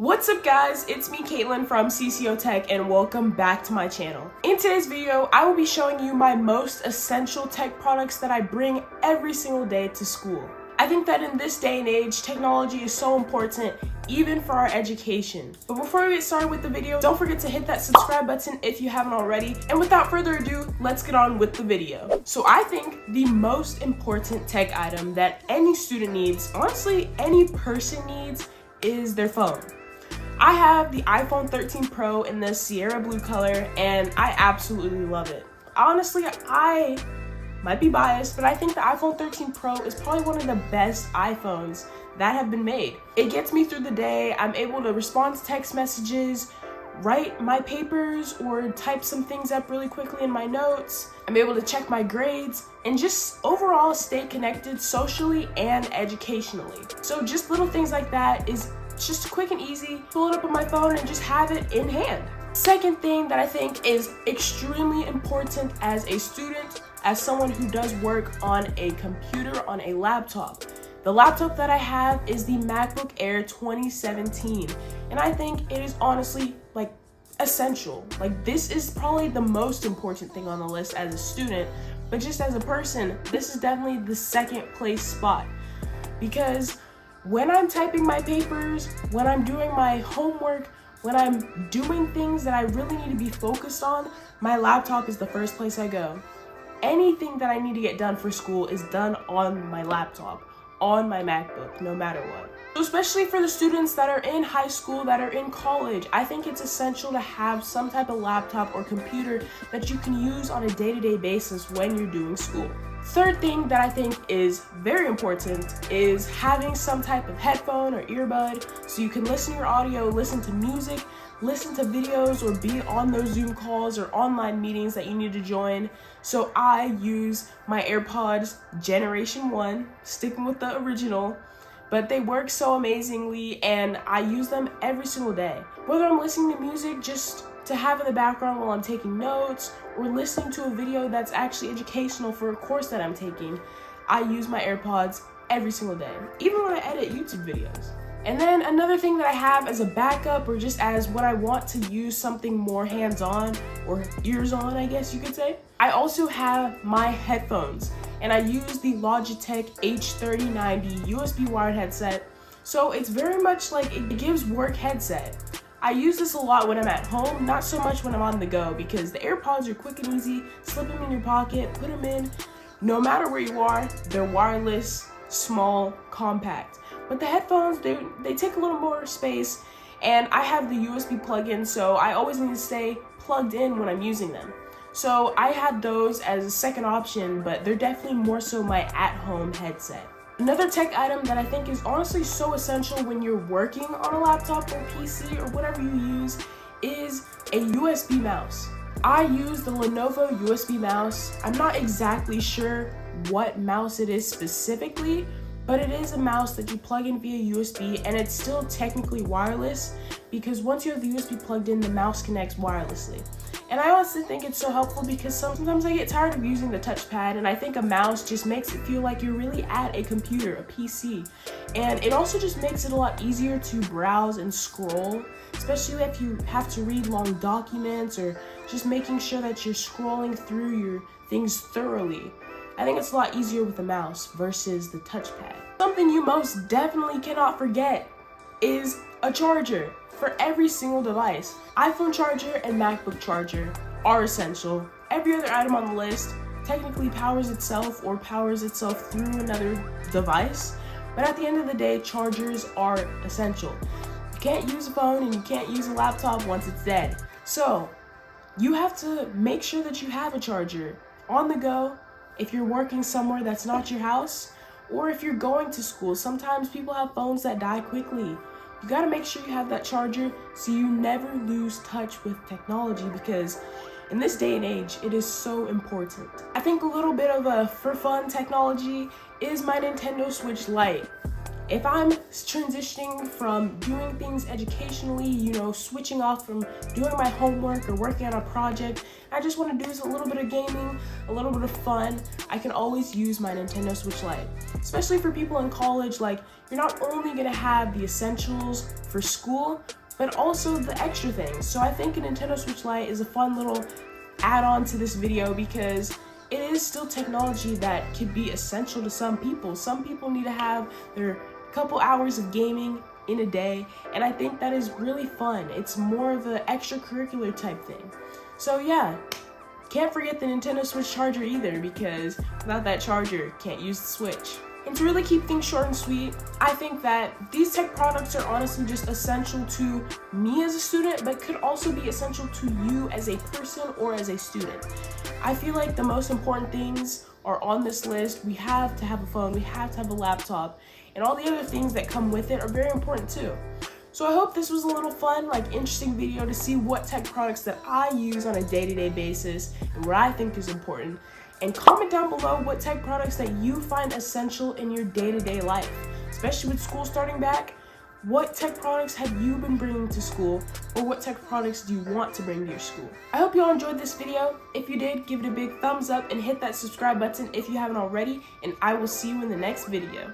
What's up guys, it's me Caitlin from CCO Tech and welcome back to my channel. In today's video, I will be showing you my most essential tech products that I bring every single day to school. I think that in this day and age, technology is so important even for our education. But before we get started with the video, don't forget to hit that subscribe button if you haven't already. And without further ado, let's get on with the video. So I think the most important tech item that any student needs, honestly any person needs, is their phone. I have the iPhone 13 Pro in the Sierra blue color and I absolutely love it. Honestly, I might be biased, but I think the iPhone 13 Pro is probably one of the best iPhones that have been made. It gets me through the day. I'm able to respond to text messages, write my papers, or type some things up really quickly in my notes. I'm able to check my grades and just overall stay connected socially and educationally. So just little things like that is just quick and easy. Pull it up on my phone and just have it in hand. Second thing that I think is extremely important as a student, as someone who does work on a computer, on a laptop. The laptop that I have is the MacBook Air 2017, and I think it is honestly like essential. Like this is probably the most important thing on the list as a student, but just as a person, this is definitely the second place spot. Because when I'm typing my papers, when I'm doing my homework, when I'm doing things that I really need to be focused on, my laptop is the first place I go. Anything that I need to get done for school is done on my laptop, on my MacBook, no matter what. So especially for the students that are in high school, that are in college, I think it's essential to have some type of laptop or computer that you can use on a day-to-day basis when you're doing school. Third thing that I think is very important is having some type of headphone or earbud so you can listen to your audio, listen to music, listen to videos, or be on those Zoom calls or online meetings that you need to join. So I use my AirPods Generation 1, sticking with the original, but they work so amazingly and I use them every single day. Whether I'm listening to music just to have in the background while I'm taking notes, or listening to a video that's actually educational for a course that I'm taking, I use my AirPods every single day, even when I edit YouTube videos. And then another thing that I have as a backup, or just as when I want to use something more hands-on, or ears-on I guess you could say, I also have my headphones, and I use the Logitech H390 USB wired headset. So it's very much like it gives work headset. I use this a lot when I'm at home, not so much when I'm on the go, because the AirPods are quick and easy. Slip them in your pocket, put them in. No matter where you are, they're wireless, small, compact. But the headphones, they take a little more space, and I have the USB plug-in, so I always need to stay plugged in when I'm using them. So I had those as a second option, but they're definitely more so my at-home headset. Another tech item that I think is honestly so essential when you're working on a laptop or PC or whatever you use is a USB mouse. I use the Lenovo USB mouse. I'm not exactly sure what mouse it is specifically, but it is a mouse that you plug in via USB, and it's still technically wireless because once you have the USB plugged in, the mouse connects wirelessly. And I honestly think it's so helpful because sometimes I get tired of using the touchpad, and I think a mouse just makes it feel like you're really at a computer, a PC. And it also just makes it a lot easier to browse and scroll, especially if you have to read long documents or just making sure that you're scrolling through your things thoroughly. I think it's a lot easier with a mouse versus the touchpad. Something you most definitely cannot forget is a charger for every single device. iPhone charger and MacBook charger are essential. Every other item on the list technically powers itself or powers itself through another device, but at the end of the day, chargers are essential. You can't use a phone and you can't use a laptop once it's dead. So you have to make sure that you have a charger on the go if you're working somewhere that's not your house, or if you're going to school. Sometimes people have phones that die quickly. You gotta make sure you have that charger so you never lose touch with technology, because in this day and age, it is so important. I think a little bit of a for fun technology is my Nintendo Switch Lite. If I'm transitioning from doing things educationally, you know, switching off from doing my homework or working on a project, I just want to do a little bit of gaming, a little bit of fun, I can always use my Nintendo Switch Lite. Especially for people in college, like, you're not only going to have the essentials for school, but also the extra things. So I think a Nintendo Switch Lite is a fun little add-on to this video because it is still technology that could be essential to some people. Some people need to have their couple hours of gaming in a day, and I think that is really fun. It's more of an extracurricular type thing. So yeah, can't forget the Nintendo Switch charger either, because without that charger, can't use the Switch. And to really keep things short and sweet, I think that these tech products are honestly just essential to me as a student, but could also be essential to you as a person or as a student. I feel like the most important things are on this list. We have to have a phone, we have to have a laptop, and all the other things that come with it are very important too. So I hope this was a little fun, interesting video to see what tech products that I use on a day-to-day basis and what I think is important. And comment down below what tech products that you find essential in your day-to-day life, especially with school starting back. What tech products have you been bringing to school, or what tech products do you want to bring to your school? I hope you all enjoyed this video. If you did, give it a big thumbs up and hit that subscribe button if you haven't already, and I will see you in the next video.